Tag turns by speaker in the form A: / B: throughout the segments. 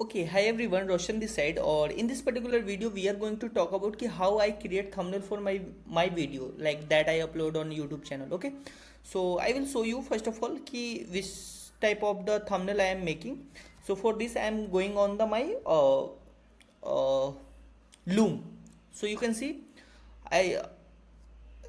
A: Okay, hi everyone, Roshan this side. Or in this particular video, we are going to talk about how I create thumbnail for my video like that I upload on YouTube channel. Okay, so I will show you first of all which type of the thumbnail I am making. So for this, I am going on the my Loom. So you can see I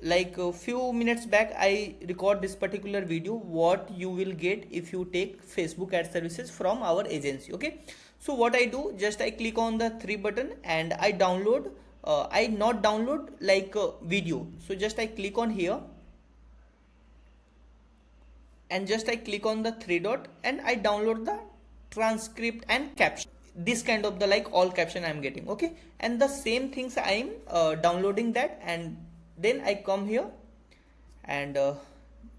A: like a few minutes back I record this particular video what you will get if you take Facebook ad services from our agency. Okay, so what I do, just I click on the three button and I download. I not download like a video, so just I click on here and just I click on the three dot and I download the transcript and caption. This kind of the like all caption I'm getting. Okay, and the same things I'm downloading that, and then I come here and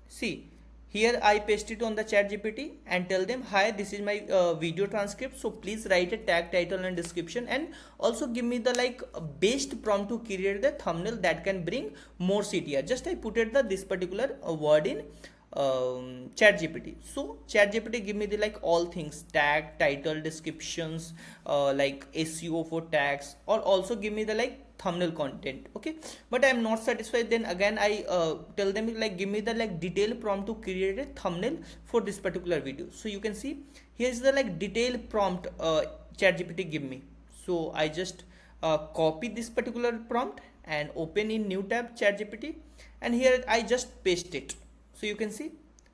A: see here I paste it on the ChatGPT and tell them, hi, this is my video transcript, so please write a tag, title and description, and also give me the like best prompt to create the thumbnail that can bring more CTR. Just I put it the this particular word in ChatGPT. So ChatGPT give me the like all things, tag, title, descriptions, like SEO for tags, or also give me the like thumbnail content. Okay, but I am not satisfied, then again I tell them like give me the like detailed prompt to create a thumbnail for this particular video. So you can see here is the like detailed prompt ChatGPT give me. So I just copy this particular prompt and open in new tab ChatGPT, and here I just paste it. So you can see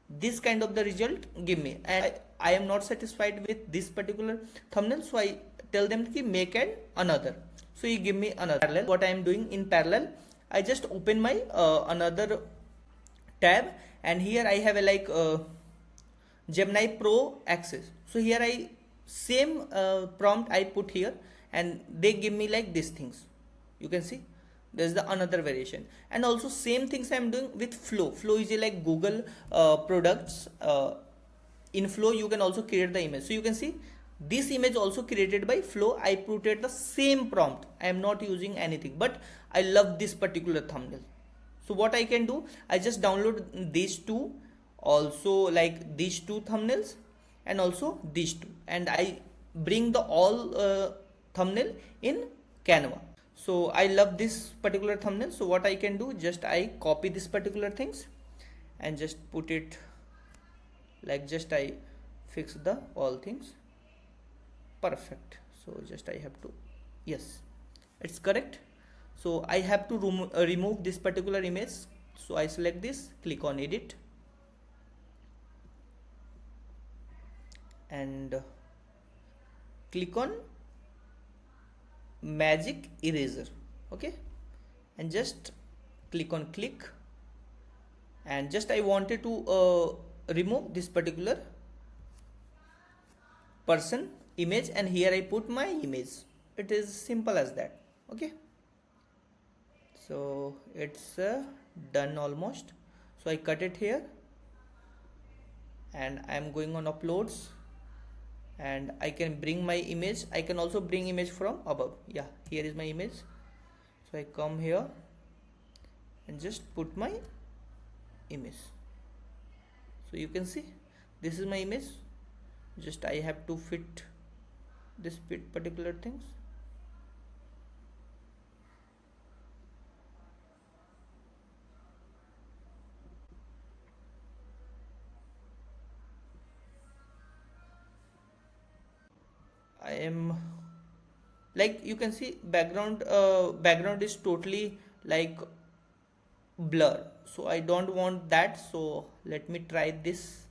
A: this kind of the result give me, and I am not satisfied with this particular thumbnail, so I tell them to make another. So you give me another parallel. What I am doing in parallel, I just open my another tab, and here I have a like Gemini Pro access. So here I same prompt I put here, and they give me like these things. You can see there's the another variation, and also same things I'm doing with Flow is a like Google products. In Flow you can also create the image. So you can see this image also created by Flow. I put it the same prompt, I am not using anything, but I love this particular thumbnail. So what I can do, I just download these two, also like these two thumbnails and also these two, and I bring the all thumbnail in Canva. So I love this particular thumbnail. So what I can do, just I copy this particular things and just put it like, just I fix the all things perfect. So just I have to, yes, it's correct. So I have to remove this particular image. So I select this, click on edit, and click on Magic Eraser. Okay, and just click on click, and just I wanted to remove this particular person image, and here I put my image. It is simple as that. Okay, so it's done almost. So I cut it here, and I am going on uploads, and I can bring my image. I can also bring image from above. Yeah, here is my image. So I come here and just put my image. So you can see this is my image. Just I have to fit this particular things. I am like, you can see background is totally like blur, so I don't want that. So let me try this.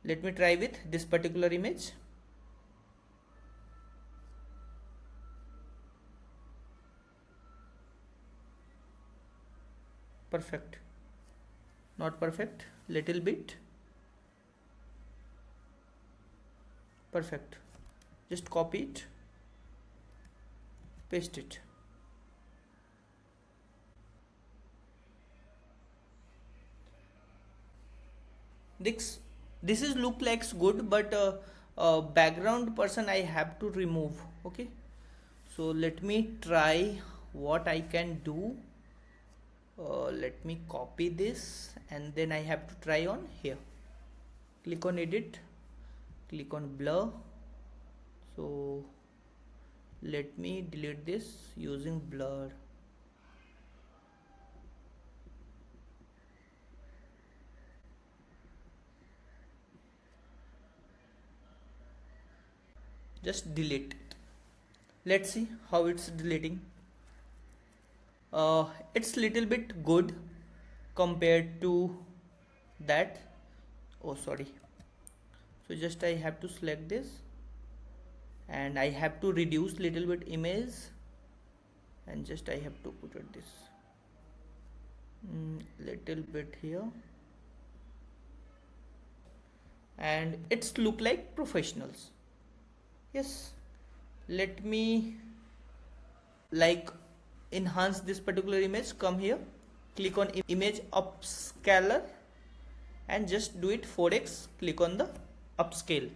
A: Let me try with this particular image. Perfect, not perfect, little bit. Perfect, just copy it, paste it. This is look likes good, but background person I have to remove. Okay, so let me try what I can do. Let me copy this, and then I have to try on here. Click on edit, click on blur. So let me delete this using blur. Just delete it. Let's see how it's deleting. It's little bit good compared to that. Oh, sorry. So just I have to select this and I have to reduce little bit image, and just I have to put it this little bit here, and it's look like professionals. Yes, let me like enhance this particular image. Come here, click on image upscaler and just do it 4x. Click on the upscale.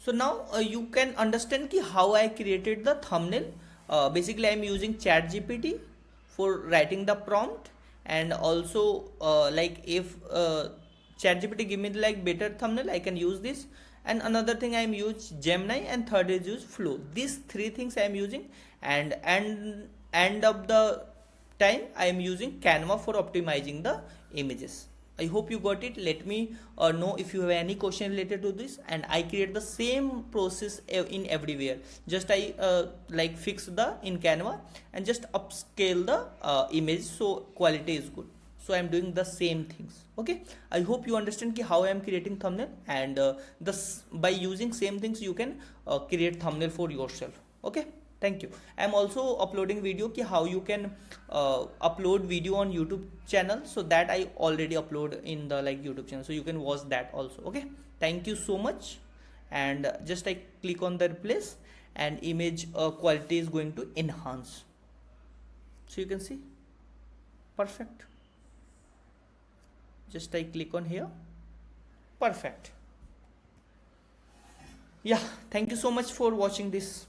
A: So now you can understand ki how I created the thumbnail. Basically I am using ChatGPT for writing the prompt, and also like if ChatGPT give me like better thumbnail, I can use this. And another thing I am use Gemini, and third is use Flow. These three things I am using, and end of the time I am using Canva for optimizing the images. I hope you got it. Let me know if you have any question related to this, and I create the same process in everywhere. Just I like fix the in Canva and just upscale the image so quality is good. So I am doing the same things. Okay, I hope you understand ki how I am creating thumbnail, and this by using same things you can create thumbnail for yourself. Okay, thank you. I am also uploading video ki how you can upload video on YouTube channel, so that I already upload in the like YouTube channel, so you can watch that also. Okay, thank you so much. And just I click on the replace, and image quality is going to enhance, so you can see perfect. Just I click on here, perfect. Yeah, thank you so much for watching this.